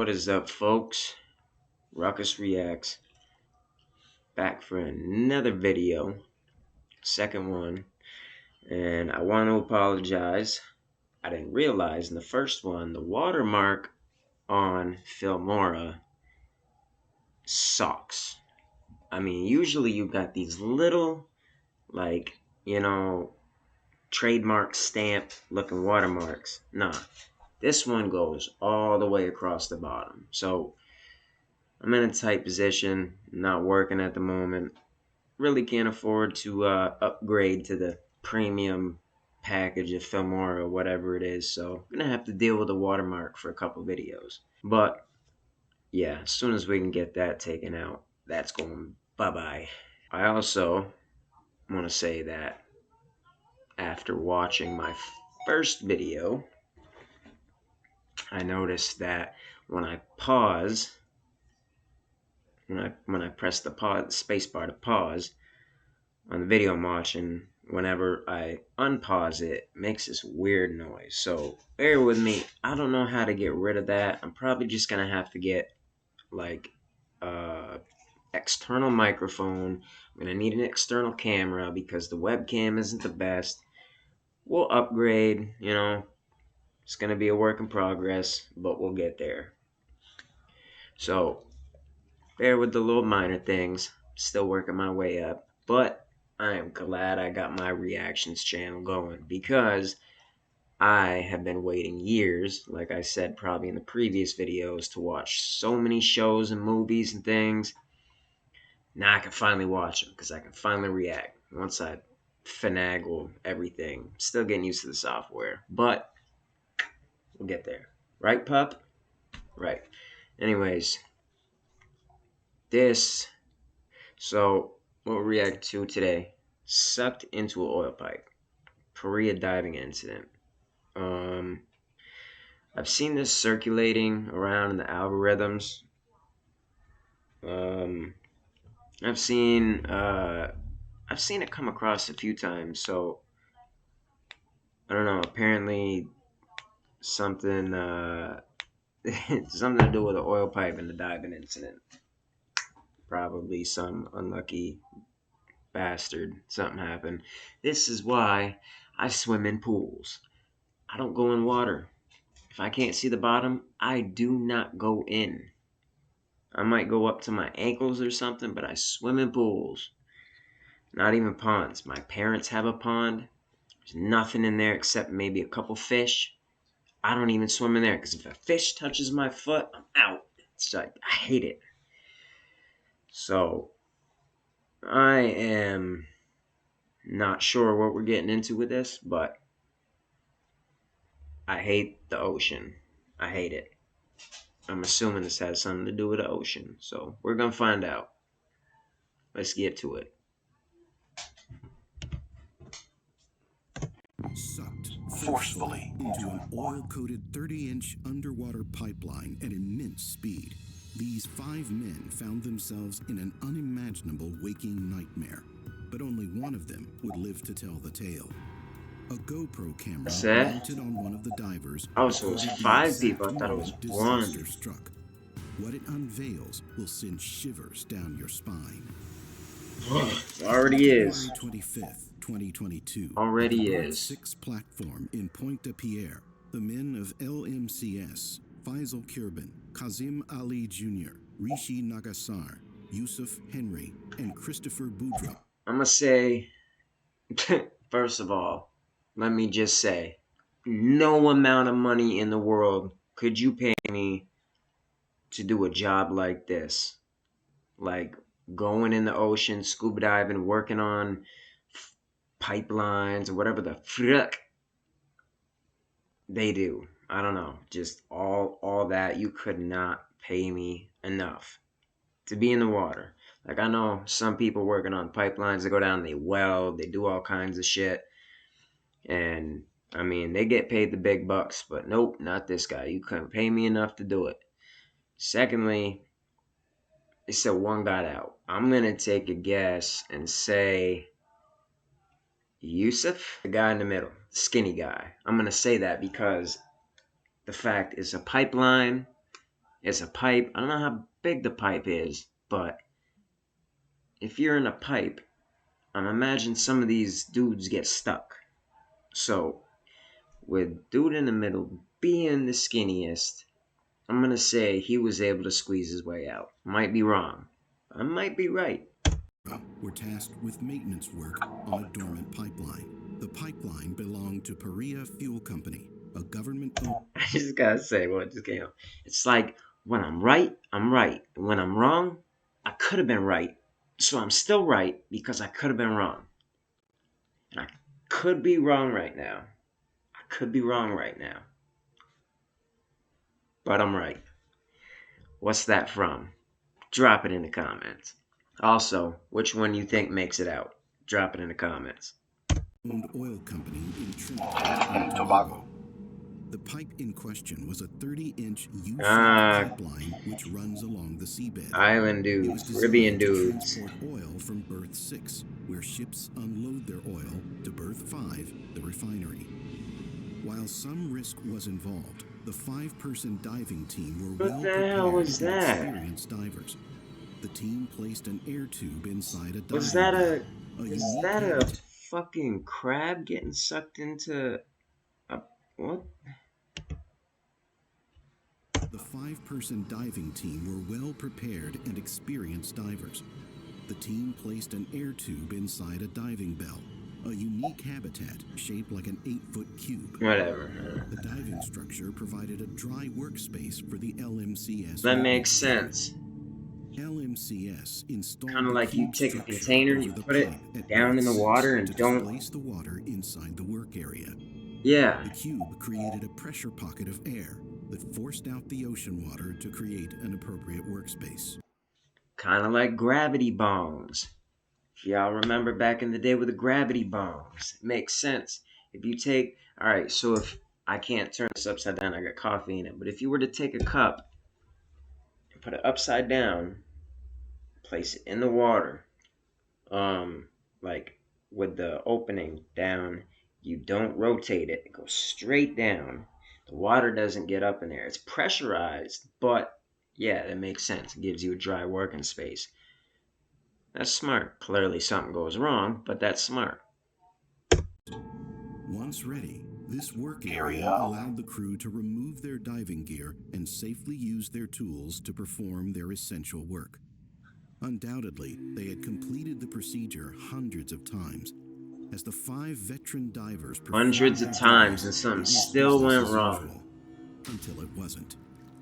What is up, folks? Ruckus Reacts back for another video, second one, and I want to apologize. I didn't realize in the first one the watermark on Filmora sucks. I mean, usually you got these little, like, trademark stamp looking watermarks. Nah, this one goes all the way across the bottom. So I'm in a tight position, not working at the moment. Really can't afford to upgrade to the premium package of Filmora or whatever it is, so I'm gonna have to deal with the watermark for a couple videos. But yeah, as soon as we can get that taken out, that's going bye-bye. I also want to say that after watching my first video, I noticed that when I pause, when I press the pause space bar to pause on the video I'm watching, whenever I unpause it, it makes this weird noise. So bear with me. I don't know how to get rid of that. I'm probably just gonna have to get like external microphone. I'm gonna need an external camera because the webcam isn't the best. We'll upgrade, it's gonna be a work in progress, but we'll get there. So bear with the little minor things. Still working my way up, but I am glad I got my reactions channel going because I have been waiting years, like I said probably in the previous videos, to watch so many shows and movies and things. Now I can finally watch them because I can finally react once I finagle everything. Still getting used to the software, but we'll get there. Right, pup? Right. Anyways, so what we'll react to today, sucked into an oil pipe. Paria diving incident. I've seen this circulating around in the algorithms. I've seen it come across a few times. So I don't know. Apparently, something something to do with the oil pipe and the diving incident. Probably some unlucky bastard. Something happened. This is why I swim in pools. I don't go in water. If I can't see the bottom, I do not go in. I might go up to my ankles or something, but I swim in pools. Not even ponds. My parents have a pond. There's nothing in there except maybe a couple fish. I don't even swim in there because if a fish touches my foot, I'm out. It's like, I hate it. So, I am not sure what we're getting into with this, but I hate the ocean. I hate it. I'm assuming this has something to do with the ocean. So we're going to find out. Let's get to it. Sucked forcefully into an oil-coated 30-inch underwater pipeline at immense speed, these 5 men found themselves in an unimaginable waking nightmare. But only one of them would live to tell the tale. A GoPro camera mounted on one of the divers. Oh, so it was 5 people. I thought it was one. Disaster struck. What it unveils will send shivers down your spine. It already is. February 25th, 2022. Already on is. 6 platform in Pointe-à-Pierre, the men of LMCS, Faisal Kirban, Kazim Ali Jr., Rishi Nagasar, Yusuf Henry, and Christopher Boudreau. I'm going to say, first of all, let me just say, no amount of money in the world could you pay me to do a job like this. Like going in the ocean, scuba diving, working on pipelines or whatever the frick they do. I don't know. Just all that. You could not pay me enough to be in the water. Like I know some people working on pipelines, they go down, they weld, they do all kinds of shit. And I mean, they get paid the big bucks, but nope, not this guy. You couldn't pay me enough to do it. Secondly, they said one got out. I'm going to take a guess and say Yusuf, the guy in the middle, skinny guy. I'm going to say that because the fact is a pipeline. It's a pipe. I don't know how big the pipe is, but if you're in a pipe, imagine some of these dudes get stuck. So, with dude in the middle being the skinniest, I'm gonna say he was able to squeeze his way out. Might be wrong. I might be right. Were tasked with maintenance work on a dormant pipeline. The pipeline belonged to Paria Fuel Company, a government owned. I just gotta say what just came out. It's like when I'm right, I'm right. When I'm wrong, I could have been right. So I'm still right because I could have been wrong. And I could be wrong right now. I could be wrong right now. But I'm right. What's that from? Drop it in the comments. Also, which one you think makes it out? Drop it in the comments. Oil company in Trinidad and Tobago. The pipe in question was a 30-inch U-shaped Ah, pipeline which runs along the seabed. island It was dudes, Caribbean designed to dudes. transport oil from berth 6, where ships unload their oil, to berth 5, the refinery. While some risk was involved, the 5-person diving team were What well the hell prepared was and that? experienced divers. The team placed an air tube inside a Was diving that bell, a a is unique that a habitat. fucking crab getting sucked into a what? The 5-person diving team were well prepared and experienced divers. The team placed an air tube inside a diving bell, a unique habitat shaped like an 8-foot cube. Whatever. The diving structure provided a dry workspace for the LMCS That makes maintenance team. sense. LMCS Kind installed of the like you cube take a structure container, over you the put it pipe at down berth in the 6 water to and don't. displace the water inside the work area. Yeah, The cube created a pressure pocket of air that forced out the ocean water to create an appropriate workspace. kind of like gravity bombs. If y'all remember back in the day with the gravity bombs, it makes sense. If you take, all right, so if I can't turn this upside down, I got coffee in it. But if you were to take a cup and put it upside down, place it in the water, um, like with the opening down, you don't rotate it. It goes straight down. The water doesn't get up in there. It's pressurized, but yeah, that makes sense. It gives you a dry working space. That's smart. Clearly something goes wrong, but that's smart. Once ready, this work area allowed the crew to remove their diving gear and safely use their tools to perform their essential work. Undoubtedly, they had completed the procedure hundreds of times. As the 5 veteran divers performed Hundreds their of times and duties, something it was still business went as wrong. usual. Until it wasn't.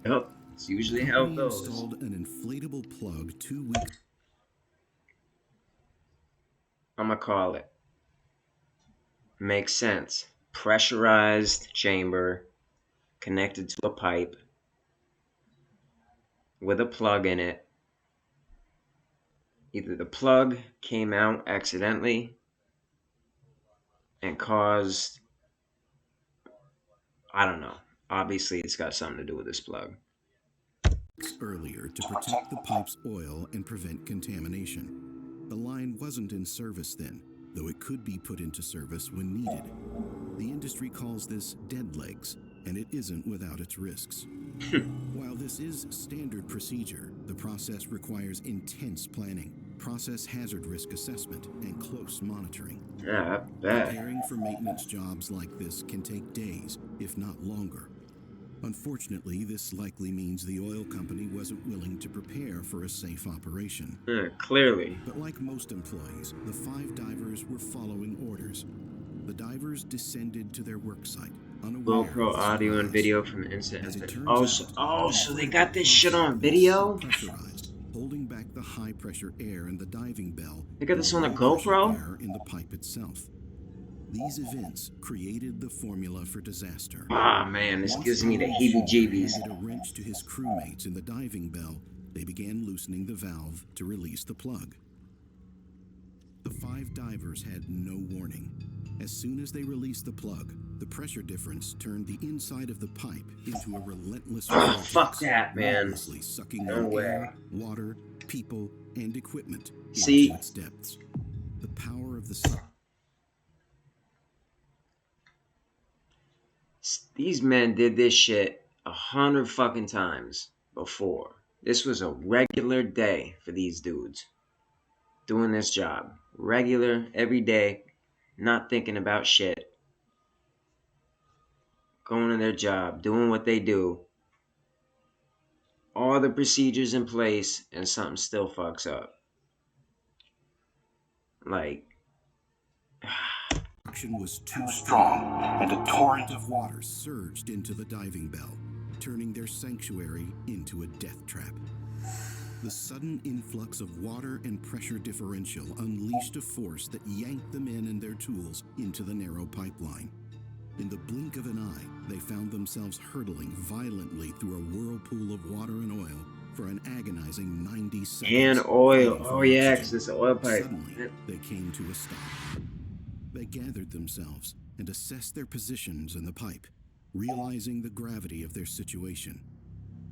Yep, it's The usually how it company goes. installed an inflatable plug 2 weeks. I'm gonna call it. Makes sense. Pressurized chamber connected to a pipe with a plug in it. Either the plug came out accidentally and caused, I don't know. Obviously, it's got something to do with this plug. Earlier to protect the pipe's oil and prevent contamination. The line wasn't in service then, though it could be put into service when needed. The industry calls this dead legs, and it isn't without its risks. While this is standard procedure, the process requires intense planning, process hazard risk assessment, and close monitoring. Yeah, I bet. Preparing for maintenance jobs like this can take days, if not longer. Unfortunately, this likely means the oil company wasn't willing to prepare for a safe operation. Yeah, clearly. But like most employees, the 5 divers were following orders. The divers descended to their work site, unaware GoPro of the audio and surprise. video from the As it incident. turns Oh, out, the so they inflatable got this plug shit on socket was video? pressurized, holding back the high-pressure air in the diving bell They got and this the on the low-pressure GoPro? air in the pipe itself. These events created the formula for disaster. Ah, man, this Once gives me the the heebie engineer jeebies. handed a wrench to his crewmates in the diving bell, they began loosening the valve to release the plug. The 5 divers had no warning. As soon as they released the plug, the pressure difference turned the inside of the pipe into a relentless Oh, vortex, fuck that, man. ruthlessly sucking No in way. air, water, people, and equipment See? into its depths. The power of the These men did this shit 100 fucking times. before. This was a regular day for these dudes doing this job. Regular, every day, not thinking about shit, going to their job, doing what they do, all the procedures in place, and something still fucks up. Like, Action was too strong, and a torrent of water surged into the diving bell, turning their sanctuary into a death trap. The sudden influx of water and pressure differential unleashed a force that yanked the men and their tools into the narrow pipeline. In the blink of an eye, they found themselves hurtling violently through a whirlpool of water and oil for an agonizing 90 and seconds, oil. fighting Oh, for yeah, 'cause oxygen. this oil pipe. Suddenly, they came to a stop. They gathered themselves and assessed their positions in the pipe, realizing the gravity of their situation.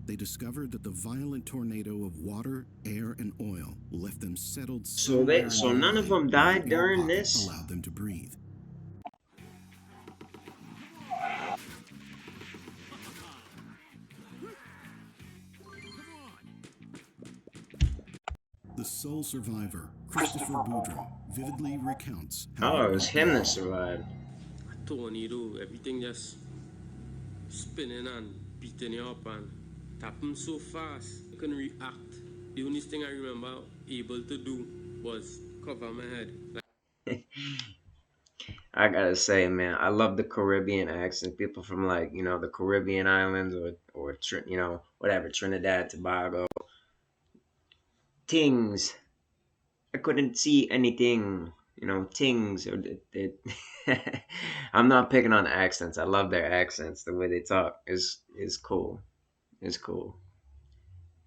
They discovered that the violent tornado of water, air, and oil left them settled somewhere So in the none of line them where an died air during pocket this? allowed them to breathe. The sole survivor, Christopher Boudreau, vividly recounts how Oh, it it was went him that down. survived. Tornado, everything just spinning and beating you up and tapping so fast. I couldn't react. The only thing I remember able to do was cover my head. I gotta say, man, I love the Caribbean accent. People from, like, the Caribbean islands, or whatever, Trinidad, Tobago. Tings. I couldn't see anything. Tings. I'm not picking on accents. I love their accents. The way they talk is cool. It's cool.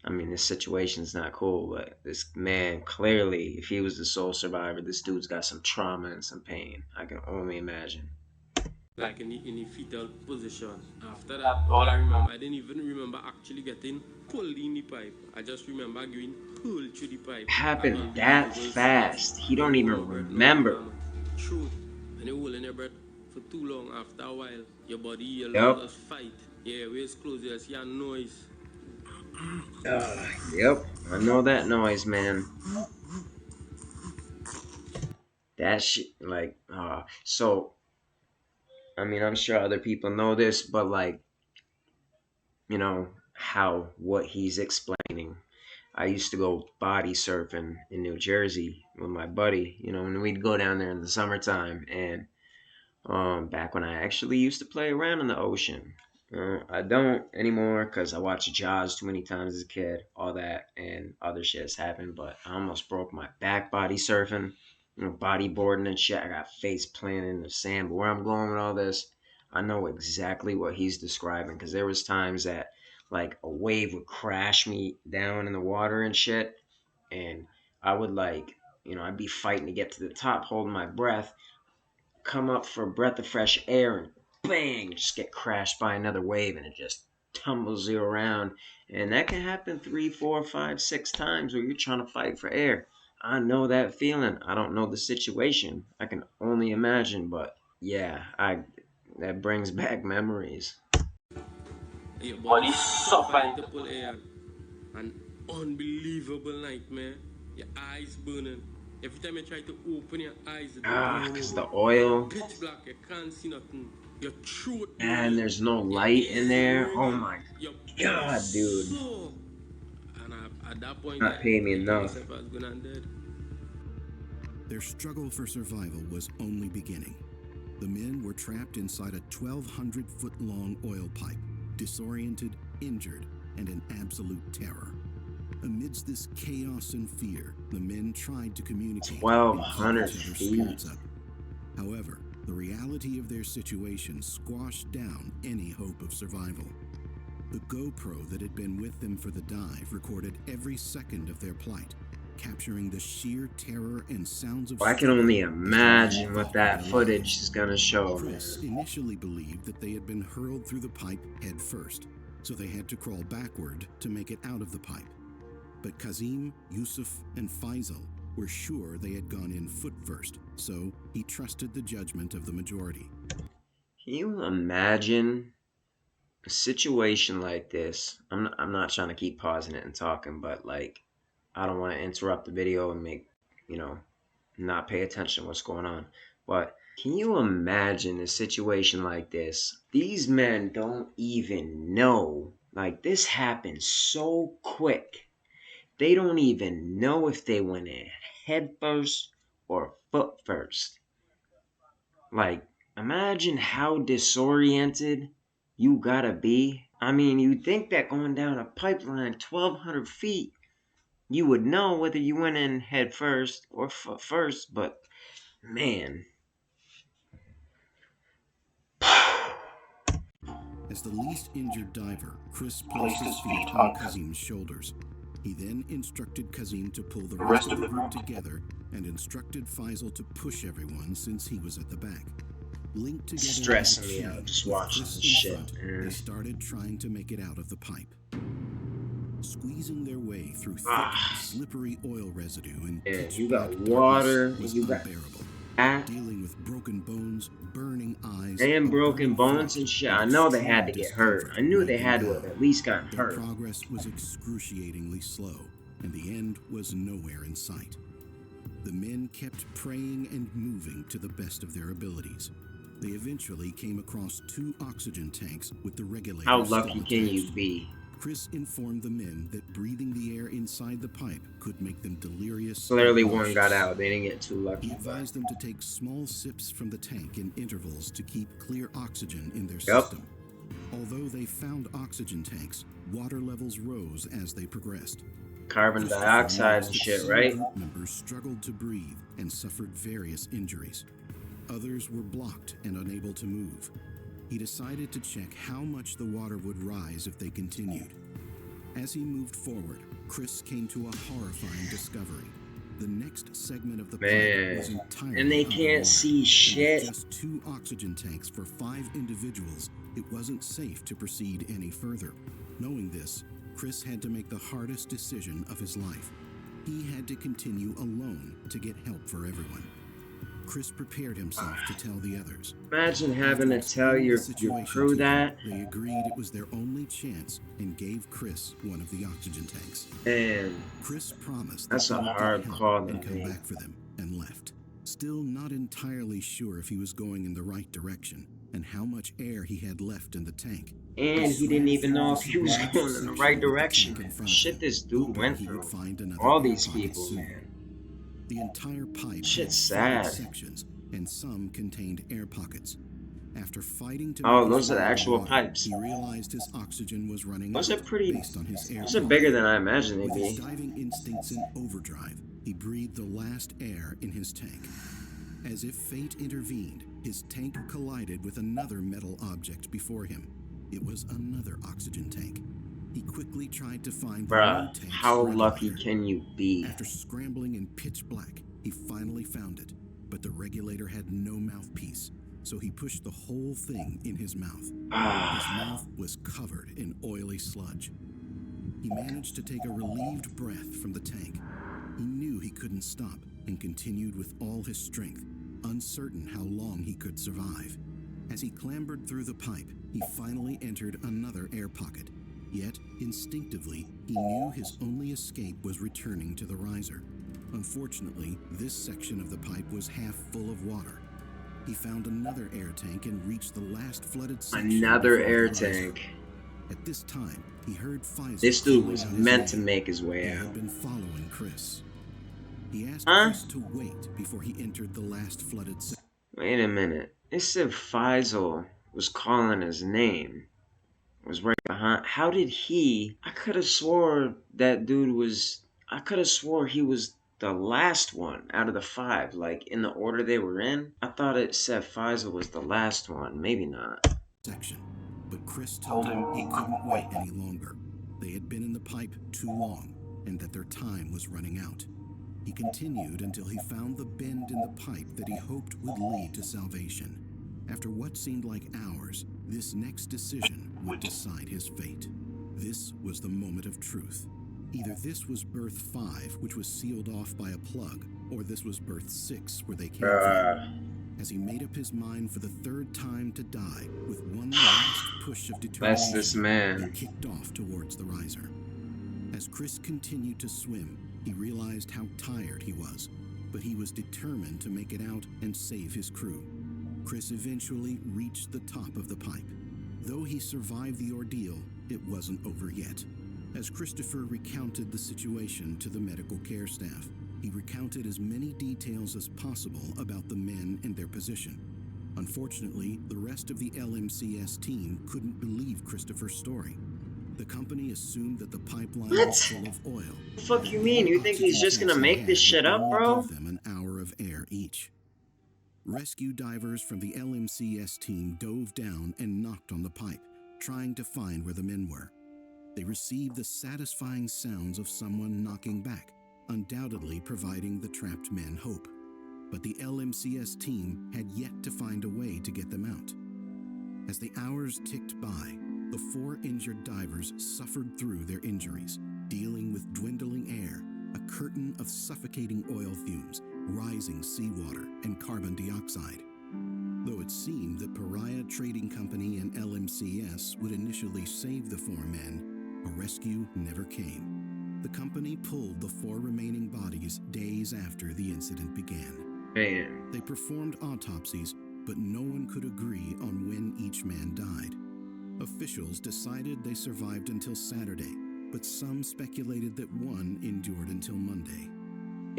I mean, this situation's not cool, but this man, clearly, if he was the sole survivor, this dude's got some trauma and some pain. I can only imagine. Like in the fetal position. After that, all I remember, I didn't even remember actually getting pulled in the pipe. I just remember going pulled through the pipe at Happened that unbelievable speeds. fast. He Couldn't don't hold even my breath no longer, remember. man. True. And you're holding your breath for too long. After a while, your body, your lungs Yep. just fight. Yeah, waist closed, you see a noise. Yep. I know that noise, man. That shit, like, so, I mean, I'm sure other people know this, but, like, what he's explaining. I used to go body surfing in New Jersey with my buddy, and we'd go down there in the summertime. And back when I actually used to play around in the ocean. I don't anymore because I watched Jaws too many times as a kid, all that, and other shit has happened. But I almost broke my back body surfing, bodyboarding and shit. I got face planted in the sand. But where I'm going with all this, I know exactly what he's describing because there was times that, like, a wave would crash me down in the water and shit, and I would, like, I'd be fighting to get to the top, holding my breath, come up for a breath of fresh air, and bang, just get crashed by another wave, and it just tumbles you around. And that can happen 3, 4, 5, 6 times where you're trying to fight for air. I know that feeling. I don't know the situation. I can only imagine, but yeah, I that brings back memories. Your body suffering to pull air. An unbelievable nightmare. Your eyes burning. Every time you try to open your eyes, they burn Cause over. the oil, Pitch black, you can't see nothing. Your throat and burning, there's no your light in ears there. Oh ringing, my your body god, dude. sore. And at that point, Not paying me I thought enough. myself I was gonna dead. Their struggle for survival was only beginning. The men were trapped inside a 1,200-foot-long oil pipe, disoriented, injured, and in absolute terror. Amidst this chaos and fear, the men tried to communicate and keep 1,200 each other's feet. spirits up. However, the reality of their situation squashed down any hope of survival. The GoPro that had been with them for the dive recorded every second of their plight, capturing the sheer terror and sounds of I can struggle only as the men imagine what fought for that their footage lives. is gonna show, Chris man. initially believed that they had been hurled through the pipe head first, so they had to crawl backward to make it out of the pipe. But Kazim, Yusuf, and Faisal were sure they had gone in foot first, so he trusted the judgment of the majority. Can you imagine A situation like this, I'm not trying to keep pausing it and talking, but like I don't want to interrupt the video and make, you know, not pay attention to what's going on. But can you imagine a situation like this? These men don't even know. Like this happened so quick. They don't even know if they went in head first or foot first. Like, imagine how disoriented you gotta be. I mean, you'd think that going down a pipeline 1,200 feet, you would know whether you went in head first or foot first, but man. As the least injured diver, Chris placed his feet on Kazim's shoulders. He then instructed Kazim to pull the rest of the group together and instructed Faisal to push everyone since he was at the back. Linked together Stressing as a me chain, out just with watching Chris this in shit, front, man. they started trying to make it out of the pipe. Squeezing their way through thick, slippery oil residue and Yeah, pitch you black got darkness water, and was you got unbearable. that, Dealing with broken bones, burning eyes, and a broken burning bones throat, and shit. and I know they had extreme to get hurt. discomfort I knew weighed they them had to have down. at least gotten Their hurt. progress was excruciatingly slow, and the end was nowhere in sight. The men kept praying and moving to the best of their abilities. They eventually came across 2 oxygen tanks with the regulators How still lucky can you attached. be? Chris informed the men that breathing the air inside the pipe could make them delirious Clearly and one got nauseous. out. They didn't get too He lucky, but advised them to take small sips from the tank in intervals to keep clear oxygen in their yep. system. Although they found oxygen tanks, water levels rose as they progressed. Carbon Christopher dioxide noticed and that shit, some right? group members struggled to breathe and suffered various injuries. Others were blocked and unable to move. He decided to check how much the water would rise if they continued. As he moved forward, Chris came to a horrifying discovery. The next segment of the pipe was Man. entirely And they can't underwater, see and shit. with just 2 oxygen tanks for 5 individuals, it wasn't safe to proceed any further. Knowing this, Chris had to make the hardest decision of his life. He had to continue alone to get help for everyone. Chris prepared himself to tell the others. Imagine having to After tell explaining the your situation crew to them, that. they agreed it was their only chance and gave Chris one of the oxygen tanks. Man, Chris promised that's that a he would hard get help call to and come make. back for them, and left. Still not entirely sure if he was going in the right direction and how much air he had left in the tank. And he didn't even know if This he was large going in the right section with the direction, tank in man. front of Shit him, this dude hoping went he would through. find another All air these pocket people, soon. man. The entire pipe Shit's had flooded sad. sections, and some contained air pockets. After fighting to Oh, make his those are the way actual underwater, pipes. he realized his oxygen was running Those out are pretty. based on his air Those are quality. bigger than I imagined they'd With his be. diving instincts in overdrive, he breathed the last air in his tank. As if fate intervened, his tank collided with another metal object before him. It was another oxygen tank. He quickly tried to find the Bruh, new tank's how lucky regulator. can you be? After scrambling in pitch black, he finally found it, but the regulator had no mouthpiece, so he pushed the whole thing in his mouth. His mouth was covered in oily sludge. He managed to take a relieved breath from the tank. He knew he couldn't stop and continued with all his strength, uncertain how long he could survive. As he clambered through the pipe, he finally entered another air pocket. Yet, instinctively, he knew his only escape was returning to the riser. Unfortunately, this section of the pipe was half full of water. He found another air tank and reached the last flooded section. Another before air the riser. tank. At this time, he heard Faisal This dude calling was out his meant to name. make his He way had out. been following Chris. He asked Huh? Chris to wait before he entered the last flooded section. Wait a minute. It said Faisal was calling his name. Was right behind. How did he? I could have swore that dude was. I could have swore he was the last one out of the 5, like in the order they were in. I thought it said Faisal was the last one. Maybe not. But Chris told him he couldn't wait any longer. They had been in the pipe too long, and that their time was running out. He continued until he found the bend in the pipe that he hoped would lead to salvation. After what seemed like hours, this next decision would decide his fate. This was the moment of truth. Either this was berth 5, which was sealed off by a plug, or this was berth 6, where they came from. as he made up his mind for the third time to die. With one last push of Bless this determination, he man. kicked off towards the riser. As Chris continued to swim, he realized how tired he was, but he was determined to make it out and save his crew. Chris eventually reached the top of the pipe. Though he survived the ordeal, it wasn't over yet. As Christopher recounted the situation to the medical care staff, he recounted as many details as possible about the men and their position. Unfortunately, the rest of the LMCS team couldn't believe Christopher's story. The company assumed that the pipeline was What? full of oil. The fuck you And mean? any You think he's oxygen just tanks gonna they make this had would shit up, only bro? give them an hour of air each. Rescue divers from the LMCS team dove down and knocked on the pipe, trying to find where the men were. They received the satisfying sounds of someone knocking back, undoubtedly providing the trapped men hope. But the LMCS team had yet to find a way to get them out. As the hours ticked by, the 4 injured divers suffered through their injuries, dealing with dwindling air, a curtain of suffocating oil fumes, rising seawater, and carbon dioxide. Though it seemed that Paria Trading Company and LMCS would initially save the 4 men, a rescue never came. The company pulled the 4 remaining bodies days after the incident began. Man. They performed autopsies, but no one could agree on when each man died. Officials decided they survived until Saturday, but some speculated that one endured until Monday.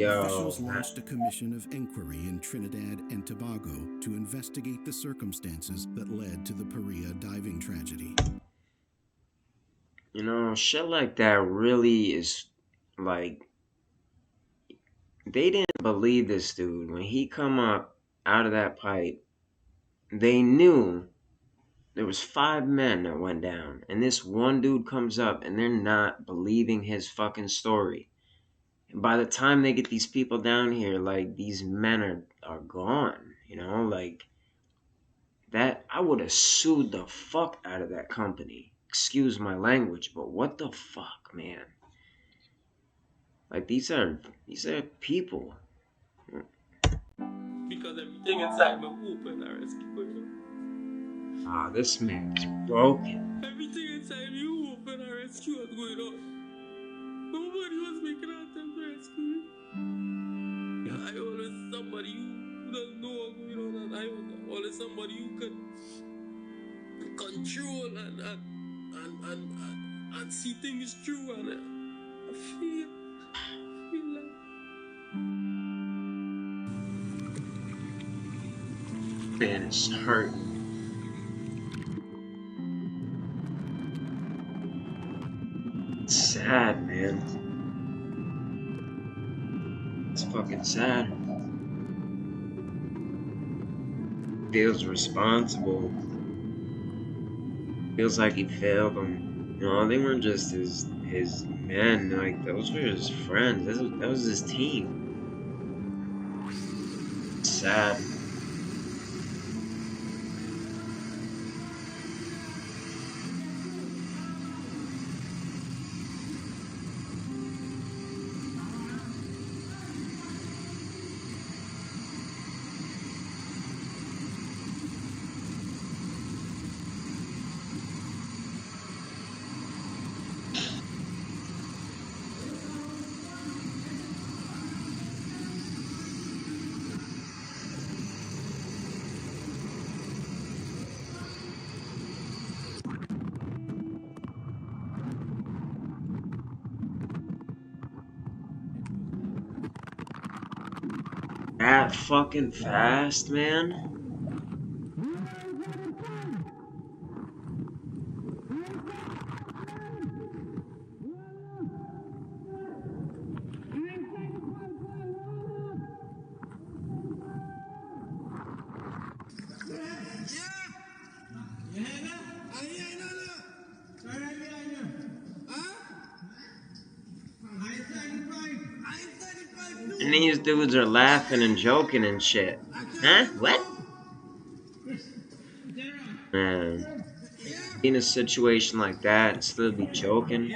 Officials Yo. launched a commission of inquiry in Trinidad and Tobago to investigate the circumstances that led to the Paria diving tragedy. You know, shit like that really is like they didn't believe this dude when he come up out of that pipe. They knew there was 5 men that went down, and this one dude comes up, and they're not believing his fucking story. And by the time they get these people down here, like these men are gone. You know, like that. I would have sued the fuck out of that company. Excuse my language, but what the fuck, man? Like these are people. Because everything inside me open, I rescue you. Ah, this man's broken. Everything inside me open, I rescue what's going on. Nobody was making an attempt to rescue me. I always somebody who doesn't know what's going on, and I was always somebody who can control and see things through, and I feel like Man is hurt. It's sad, man. It's fucking sad. Feels responsible. Feels like he failed them. You know, they weren't just his men. Like those were his friends. That was his team. Sad. That fucking fast, man. And these dudes are laughing and joking and shit. Huh? What? Man, in a situation like that and still be joking.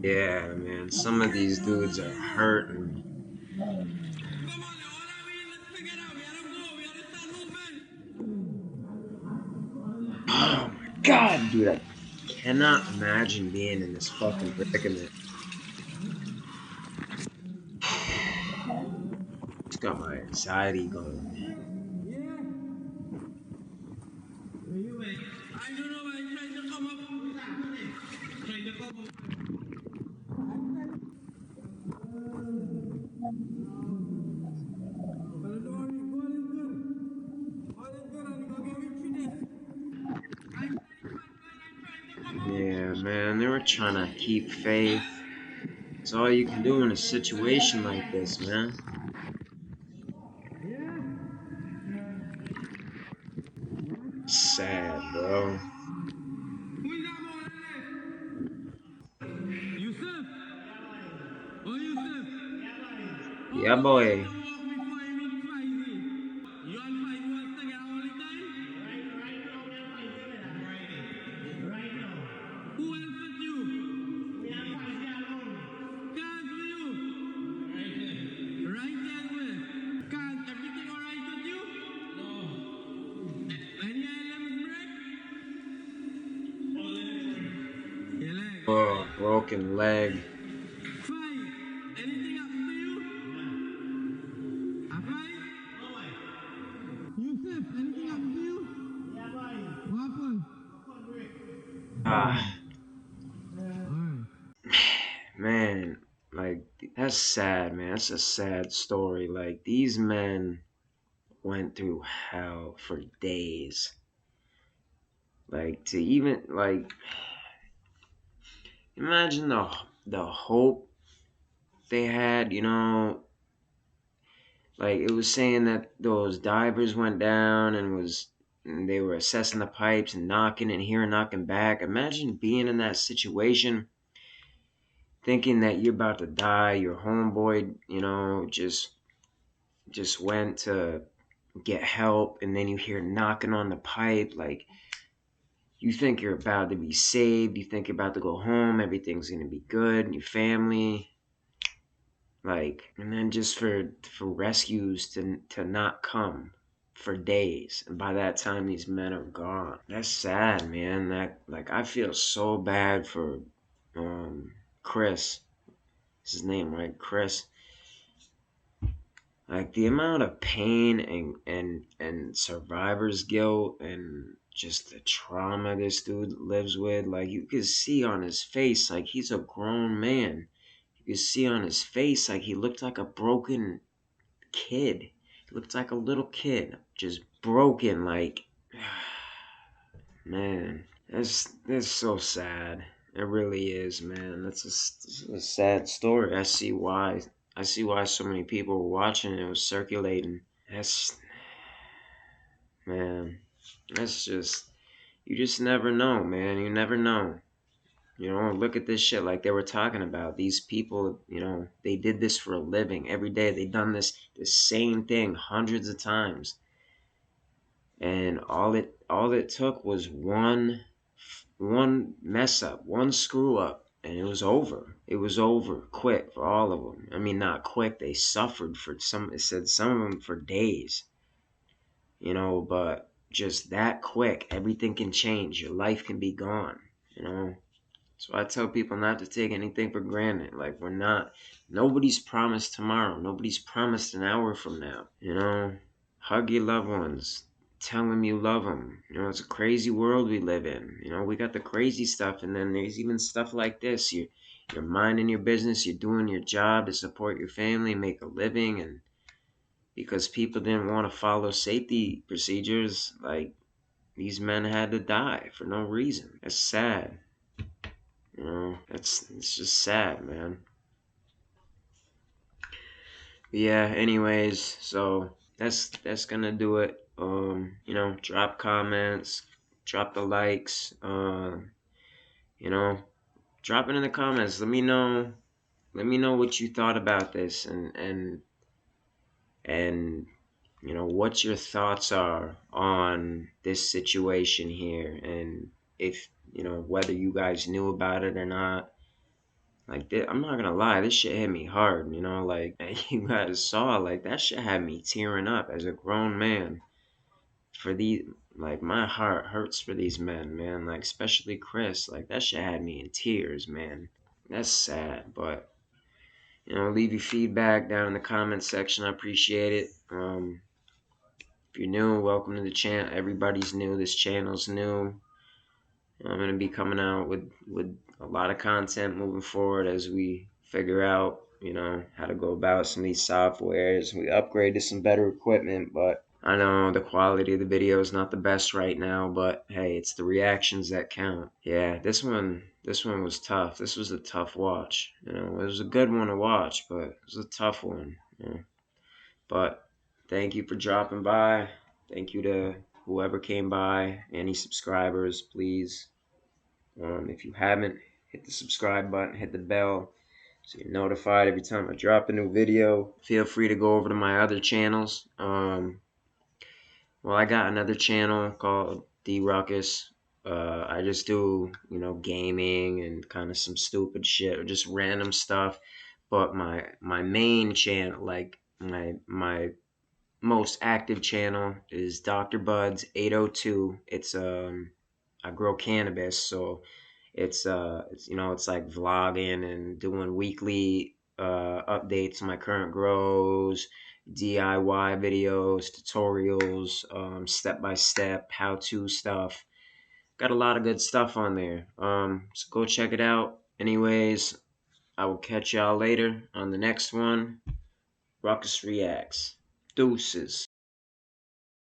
Yeah, man. Some of these dudes are hurting. Come on, all I mean, let's pick it up. We gotta go. We gotta start moving. Oh my god, dude. I cannot imagine being in this fucking predicament. It's got my anxiety going. I don't know why I'm trying to come up. Trying to come up. But don't worry, all is good. All is good, and we're gonna get through this. I'm trying to come up. Yeah, man. They were trying to keep faith. It's all you can do in a situation like this, man. Sad, bro. Who is that more than this? Yusuf? Oh, Yusuf? How Yeah, come you have boy. to walk me 5 minutes crazy? You and 5 months together all the time? Who else with you? Cars with you? Right there where? Cars, everything alright with you? Any limbs break? Your leg, Oh, alright. broken leg. Five. Anything happen to you? A five? Yusuf, anything happen to you? What happened? Ah, Alright. man. Like, that's sad, man. That's a sad story. Like, these men went through hell for days. Like, to even, like, imagine the hope they had, like it was saying that those divers went down and they were assessing the pipes and knocking and hearing knocking back. Imagine being in that situation, thinking that you're about to die. Your homeboy, just went to get help, and then you hear knocking on the pipe. Like you think you're about to be saved. You think you're about to go home. Everything's gonna be good. Your family, like, and then just for rescues to not come for days, and by that time these men are gone. That's sad, man. That, like, I feel so bad for Chris. Is his name, right? Chris. Like the amount of pain and survivor's guilt and just the trauma this dude lives with, like you could see on his face, like he's a grown man. You could see on his face like he looked like a broken kid. He looked like a little kid, just broken. Like, man, that's so sad. It really is, man. That's a sad story. I see why so many people were watching it. It was circulating. That's man. That's just you just never know, man. You never know. Look at this shit like they were talking about. These people, they did this for a living every day. They done the same thing hundreds of times. And all it took was one mess up, one screw up, and it was over. It was over quick for all of them. I mean, not quick. They suffered for some. It said some of them for days. But just that quick, everything can change. Your life can be gone. You know. So I tell people not to take anything for granted. Like, nobody's promised tomorrow. Nobody's promised an hour from now. Hug your loved ones. Tell them you love them. It's a crazy world we live in. We got the crazy stuff, and then there's even stuff like this. You're minding your business. You're doing your job to support your family, make a living, and because people didn't want to follow safety procedures, like these men had to die for no reason. That's sad. It's just sad, man. But yeah, anyways, so that's gonna do it. Drop comments, drop the likes, you know, drop it in the comments. Let me know what you thought about this and what your thoughts are on this situation here, and if whether you guys knew about it or not. Like, I'm not gonna lie, this shit hit me hard, like, you guys saw, like, that shit had me tearing up as a grown man. For these, like, my heart hurts for these men, man, like, especially Chris. Like, that shit had me in tears, man. That's sad, but, leave your feedback down in the comments section. I appreciate it. If you're new, welcome to the channel. Everybody's new. This channel's new. I'm gonna be coming out with a lot of content moving forward as we figure out, how to go about some of these softwares. We upgrade to some better equipment, but I know the quality of the video is not the best right now, but hey, it's the reactions that count. Yeah, this one was tough. This was a tough watch. It was a good one to watch, but it was a tough one. But thank you for dropping by. Thank you to whoever came by. Any subscribers, please. If you haven't, hit the subscribe button, hit the bell so you're notified every time I drop a new video. Feel free to go over to my other channels. Well, I got another channel called D Ruckus. I just do, gaming and kind of some stupid shit or just random stuff. But my main channel, like my most active channel, is Dr. Buds 802. I grow cannabis, so it's like vlogging and doing weekly updates on my current grows, DIY videos, tutorials, step by step, how to stuff. Got a lot of good stuff on there. So go check it out. Anyways, I will catch y'all later on the next one. Ruckus Reacts. Deuces.